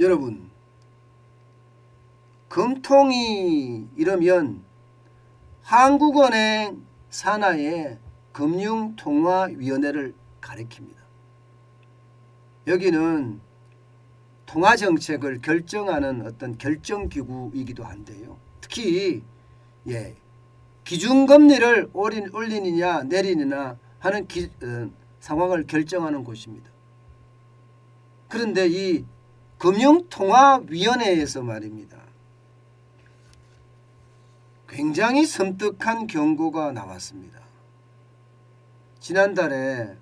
여러분, 금통위 이러면 한국은행 산하의 금융통화위원회를 가리킵니다. 여기는 통화정책을 결정하는 어떤 결정기구이기도 한데요. 특히 기준금리를 올리느냐 내리느냐 하는 상황을 결정하는 곳입니다. 그런데 이 금융통화위원회에서 말입니다, 굉장히 섬뜩한 경고가 나왔습니다. 지난달에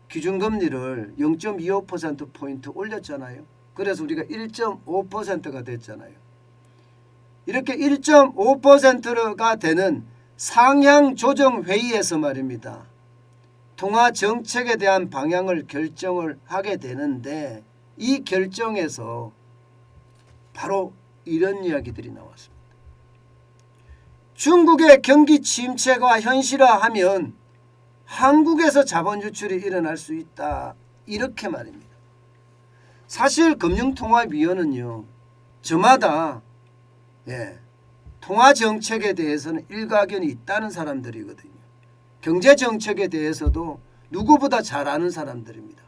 기준금리를 0.25%포인트 올렸잖아요. 그래서 우리가 1.5%가 됐잖아요. 이렇게 1.5%가 되는 상향조정회의에서 말입니다, 통화정책에 대한 방향을 결정을 하게 되는데, 이 결정에서 바로 이런 이야기들이 나왔습니다. 중국의 경기 침체가 현실화하면 한국에서 자본 유출이 일어날 수 있다, 이렇게 말입니다. 사실 금융통화위원회는요, 저마다 통화정책에 대해서는 일가견이 있다는 사람들이거든요. 경제정책에 대해서도 누구보다 잘 아는 사람들입니다.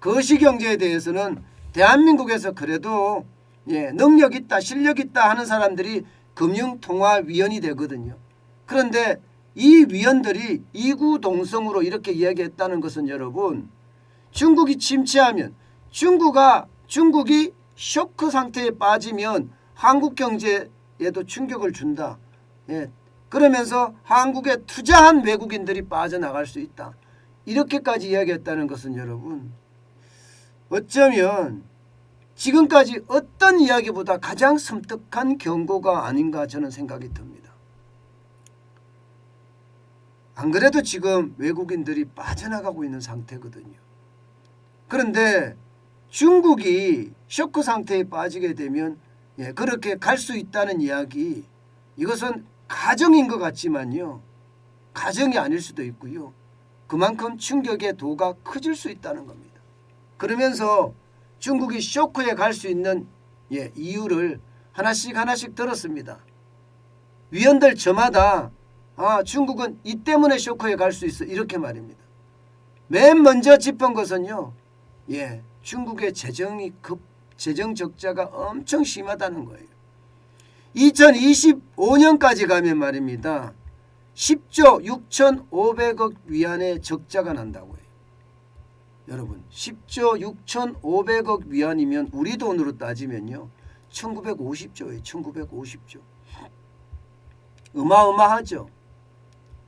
거시경제에 대해서는 대한민국에서 그래도 능력 있다 실력 있다 하는 사람들이 금융통화위원이 되거든요. 그런데 이 위원들이 이구동성으로 이렇게 이야기했다는 것은, 여러분, 중국이 침체하면 중국이 쇼크 상태에 빠지면 한국 경제에도 충격을 준다. 그러면서 한국에 투자한 외국인들이 빠져나갈 수 있다. 이렇게까지 이야기했다는 것은, 여러분, 어쩌면 지금까지 어떤 이야기보다 가장 섬뜩한 경고가 아닌가 저는 생각이 듭니다. 안 그래도 지금 외국인들이 빠져나가고 있는 상태거든요. 그런데 중국이 쇼크 상태에 빠지게 되면 그렇게 갈 수 있다는 이야기, 이것은 가정인 것 같지만요, 가정이 아닐 수도 있고요, 그만큼 충격의 도가 커질 수 있다는 겁니다. 그러면서 중국이 쇼크에 갈 수 있는 이유를 하나씩 들었습니다. 위원들 저마다 중국은 이 때문에 쇼크에 갈 수 있어, 이렇게 말입니다. 맨 먼저 짚은 것은요, 중국의 재정 적자가 엄청 심하다는 거예요. 2025년까지 가면 말입니다, 10조 6,500억 위안의 적자가 난다고 해요. 여러분, 10조 6,500억 위안이면 우리 돈으로 따지면요 1950조예요. 1950조. 어마어마하죠.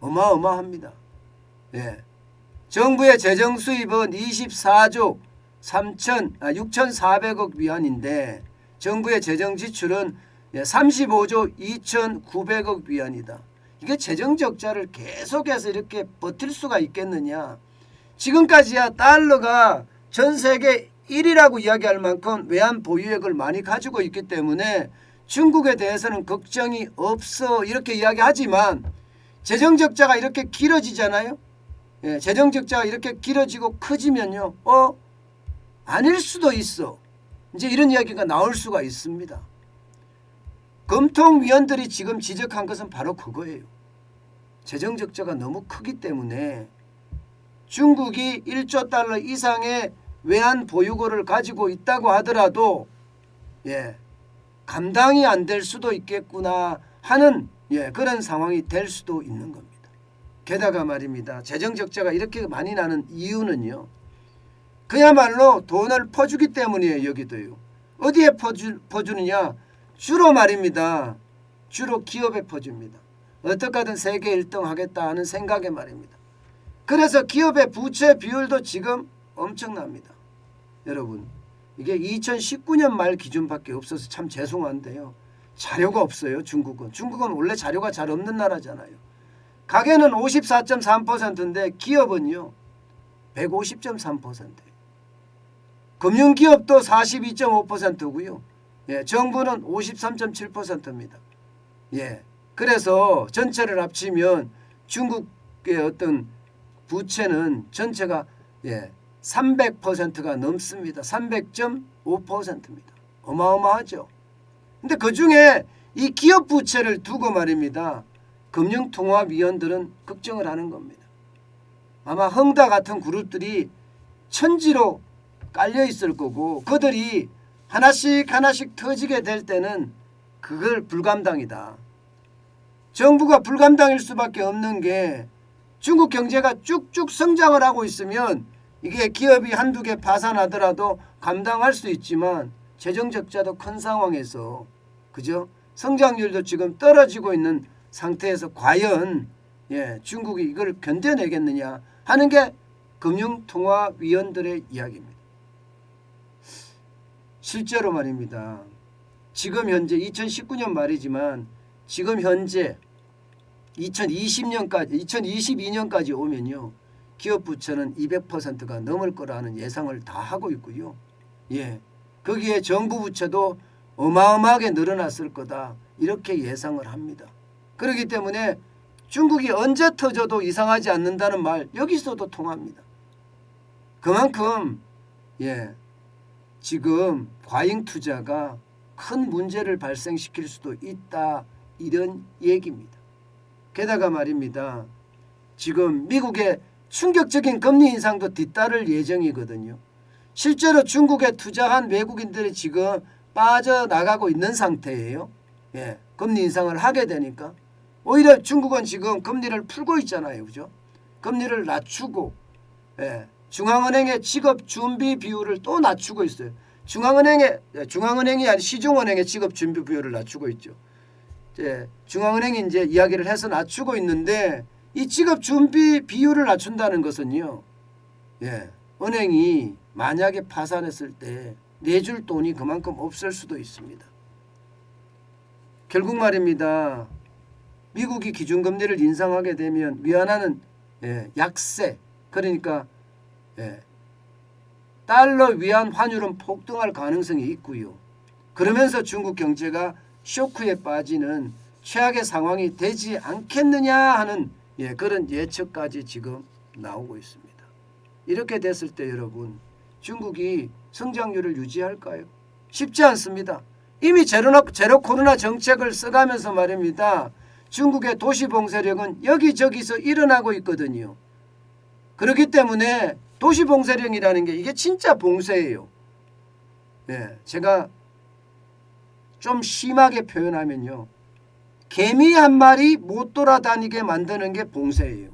어마어마합니다. 정부의 재정 수입은 24조 6,400억 위안인데 정부의 재정 지출은 35조 2,900억 위안이다. 이게 재정 적자를 계속해서 이렇게 버틸 수가 있겠느냐. 지금까지야 달러가 전 세계 1위라고 이야기할 만큼 외환 보유액을 많이 가지고 있기 때문에 중국에 대해서는 걱정이 없어, 이렇게 이야기하지만 재정적자가 이렇게 길어지잖아요. 재정적자가 이렇게 길어지고 커지면요, 아닐 수도 있어, 이제 이런 이야기가 나올 수가 있습니다. 금통위원들이 지금 지적한 것은 바로 그거예요. 재정적자가 너무 크기 때문에 중국이 1조 달러 이상의 외환 보유고를 가지고 있다고 하더라도 감당이 안 될 수도 있겠구나 하는 그런 상황이 될 수도 있는 겁니다. 게다가 말입니다, 재정적자가 이렇게 많이 나는 이유는요, 그야말로 돈을 퍼주기 때문이에요. 여기도요. 어디에 퍼주느냐, 주로 말입니다, 주로 기업에 퍼줍니다. 어떻게 하든 세계 1등 하겠다 하는 생각에 말입니다. 그래서 기업의 부채 비율도 지금 엄청납니다. 여러분, 이게 2019년 말 기준밖에 없어서 참 죄송한데요, 자료가 없어요. 중국은 원래 자료가 잘 없는 나라잖아요. 가계는 54.3%인데 기업은요 150.3%예요. 금융기업도 42.5%고요. 정부는 53.7%입니다. 그래서 전체를 합치면 중국의 어떤 부채는 전체가 300%가 넘습니다. 300.5%입니다. 어마어마하죠. 근데 그중에 이 기업 부채를 두고 말입니다. 금융통화위원들은 걱정을 하는 겁니다. 아마 흥다 같은 그룹들이 천지로 깔려 있을 거고 그들이 하나씩 하나씩 터지게 될 때는 그걸 불감당이다. 정부가 불감당일 수밖에 없는 게 중국 경제가 쭉쭉 성장을 하고 있으면 이게 기업이 한두 개 파산하더라도 감당할 수 있지만 재정 적자도 큰 상황에서 그죠? 성장률도 지금 떨어지고 있는 상태에서 과연 중국이 이걸 견뎌내겠느냐 하는 게 금융통화위원들의 이야기입니다. 실제로 말입니다. 지금 현재 2019년 말이지만 지금 현재 2022년까지 오면요. 기업 부채는 200%가 넘을 거라는 예상을 다 하고 있고요. 거기에 정부 부채도 어마어마하게 늘어났을 거다. 이렇게 예상을 합니다. 그렇기 때문에 중국이 언제 터져도 이상하지 않는다는 말 여기서도 통합니다. 그만큼 지금 과잉 투자가 큰 문제를 발생시킬 수도 있다. 이런 얘기입니다. 게다가 말입니다. 지금 미국의 충격적인 금리 인상도 뒤따를 예정이거든요. 실제로 중국에 투자한 외국인들이 지금 빠져나가고 있는 상태예요. 금리 인상을 하게 되니까 오히려 중국은 지금 금리를 풀고 있잖아요. 그죠? 금리를 낮추고 중앙은행의 지급 준비 비율을 또 낮추고 있어요. 중앙은행이 아닌 시중은행의 지급 준비 비율을 낮추고 있죠. 중앙은행이 이제 이야기를 해서 낮추고 있는데 이 지급 준비 비율을 낮춘다는 것은요. 은행이 만약에 파산했을 때 내줄 돈이 그만큼 없을 수도 있습니다. 결국 말입니다. 미국이 기준금리를 인상하게 되면 위안화는 약세 그러니까 달러 위안 환율은 폭등할 가능성이 있고요. 그러면서 중국 경제가 쇼크에 빠지는 최악의 상황이 되지 않겠느냐 하는 그런 예측까지 지금 나오고 있습니다. 이렇게 됐을 때 여러분 중국이 성장률을 유지할까요? 쉽지 않습니다. 이미 제로 코로나 정책을 써가면서 말입니다. 중국의 도시 봉쇄령은 여기저기서 일어나고 있거든요. 그렇기 때문에 도시 봉쇄령이라는 게 이게 진짜 봉쇄예요. 제가 좀 심하게 표현하면요. 개미 한 마리 못 돌아다니게 만드는 게 봉쇄예요.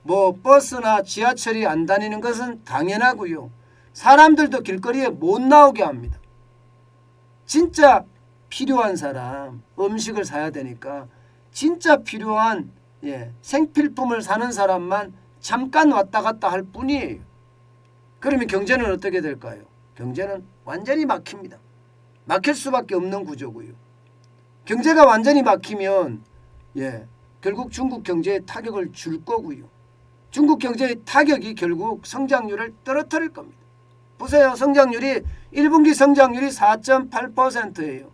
뭐 버스나 지하철이 안 다니는 것은 당연하고요. 사람들도 길거리에 못 나오게 합니다. 진짜 필요한 사람 음식을 사야 되니까 진짜 필요한 생필품을 사는 사람만 잠깐 왔다 갔다 할 뿐이에요. 그러면 경제는 어떻게 될까요? 경제는 완전히 막힙니다. 막힐 수밖에 없는 구조고요. 경제가 완전히 막히면 결국 중국 경제에 타격을 줄 거고요. 중국 경제의 타격이 결국 성장률을 떨어뜨릴 겁니다. 보세요. 성장률이 1분기 성장률이 4.8%예요.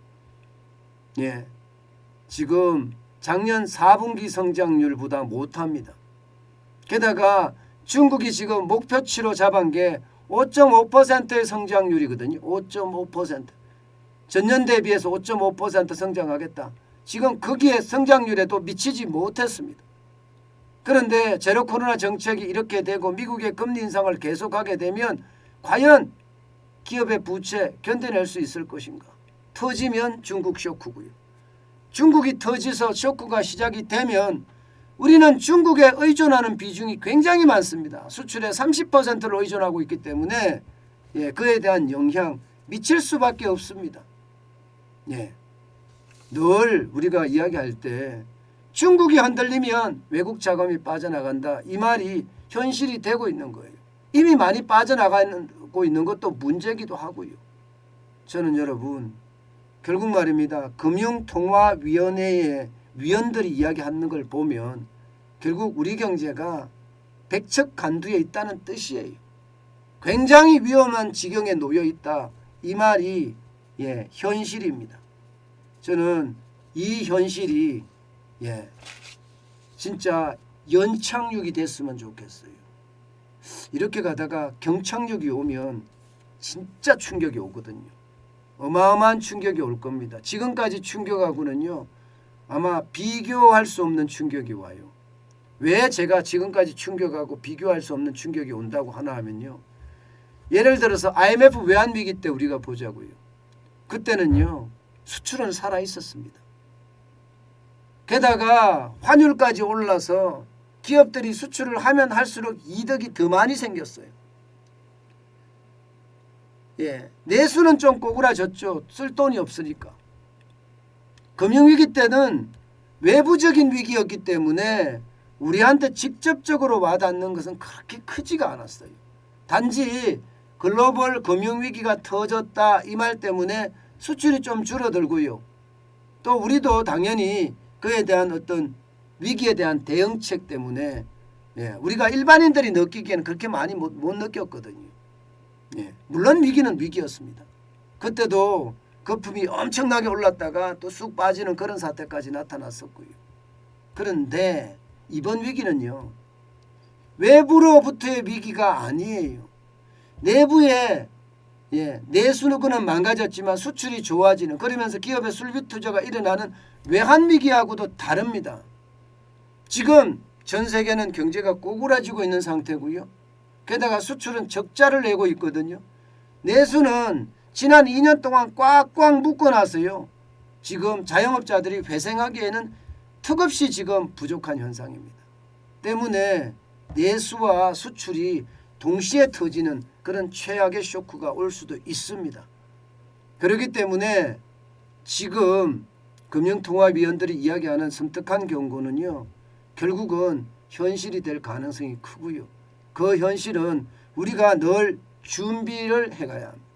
지금 작년 4분기 성장률보다 못합니다. 게다가 중국이 지금 목표치로 잡은 게 5.5%의 성장률이거든요. 5.5%. 전년 대비해서 5.5% 성장하겠다. 지금 거기에 성장률에도 미치지 못했습니다. 그런데 제로 코로나 정책이 이렇게 되고 미국의 금리 인상을 계속하게 되면 과연 기업의 부채 견뎌낼 수 있을 것인가? 터지면 중국 쇼크고요. 중국이 터져서 쇼크가 시작이 되면 우리는 중국에 의존하는 비중이 굉장히 많습니다. 수출의 30%를 의존하고 있기 때문에 그에 대한 영향 미칠 수밖에 없습니다. 늘 우리가 이야기할 때 중국이 흔들리면 외국 자금이 빠져나간다. 이 말이 현실이 되고 있는 거예요. 이미 많이 빠져나가고 있는 것도 문제기도 하고요. 저는 여러분 결국 말입니다. 금융통화위원회의 위원들이 이야기하는 걸 보면 결국 우리 경제가 백척간두에 있다는 뜻이에요. 굉장히 위험한 지경에 놓여 있다. 이 말이 현실입니다. 저는 이 현실이 진짜 연착륙이 됐으면 좋겠어요. 이렇게 가다가 경착륙이 오면 진짜 충격이 오거든요. 어마어마한 충격이 올 겁니다. 지금까지 충격하고는요. 아마 비교할 수 없는 충격이 와요. 왜 제가 지금까지 충격하고 비교할 수 없는 충격이 온다고 하나 하면요. 예를 들어서 IMF 외환위기 때 우리가 보자고요. 그때는요. 수출은 살아 있었습니다. 게다가 환율까지 올라서 기업들이 수출을 하면 할수록 이득이 더 많이 생겼어요. 예, 내수는 좀 꼬그라졌죠. 쓸 돈이 없으니까. 금융위기 때는 외부적인 위기였기 때문에 우리한테 직접적으로 와닿는 것은 그렇게 크지가 않았어요. 단지 글로벌 금융위기가 터졌다 이 말 때문에 수출이 좀 줄어들고요. 또 우리도 당연히 그에 대한 어떤 위기에 대한 대응책 때문에 우리가 일반인들이 느끼기에는 그렇게 많이 못 느꼈거든요. 물론 위기는 위기였습니다. 그때도 거품이 엄청나게 올랐다가 또 쑥 빠지는 그런 사태까지 나타났었고요. 그런데 이번 위기는요. 외부로부터의 위기가 아니에요. 내부에 내수는 망가졌지만 수출이 좋아지는 그러면서 기업의 술빚 투자가 일어나는 외환위기하고도 다릅니다. 지금 전 세계는 경제가 꼬꾸라지고 있는 상태고요. 게다가 수출은 적자를 내고 있거든요. 내수는 지난 2년 동안 꽉꽉 묶어놨어요. 지금 자영업자들이 회생하기에는 턱없이 지금 부족한 현상입니다. 때문에 내수와 수출이 동시에 터지는 그런 최악의 쇼크가 올 수도 있습니다. 그렇기 때문에 지금 금융통화위원들이 이야기하는 섬뜩한 경고는요. 결국은 현실이 될 가능성이 크고요. 그 현실은 우리가 늘 준비를 해가야 합니다.